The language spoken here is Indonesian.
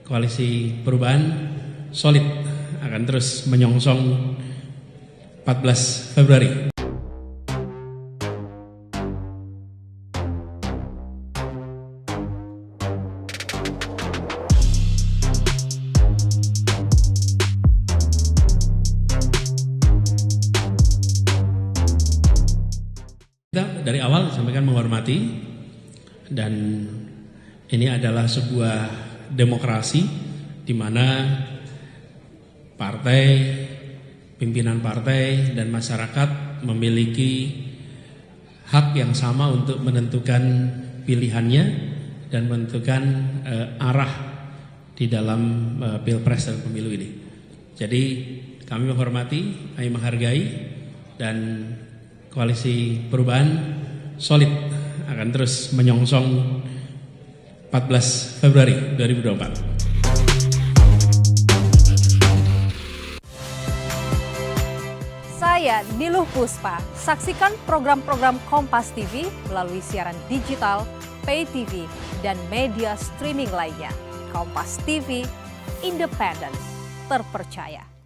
Koalisi Perubahan solid akan terus menyongsong 14 Februari. Kita dari awal disampaikan menghormati, dan ini adalah sebuah demokrasi di mana partai, pimpinan partai dan masyarakat memiliki hak yang sama untuk menentukan pilihannya dan menentukan arah di dalam Pilpres dan Pemilu ini. Jadi kami menghormati, kami menghargai, dan Koalisi Perubahan solid akan terus menyongsong 14 Februari 2024. Saya Niluh Puspa. Saksikan program-program Kompas TV melalui siaran digital, pay TV, dan media streaming lainnya. Kompas TV, independen, terpercaya.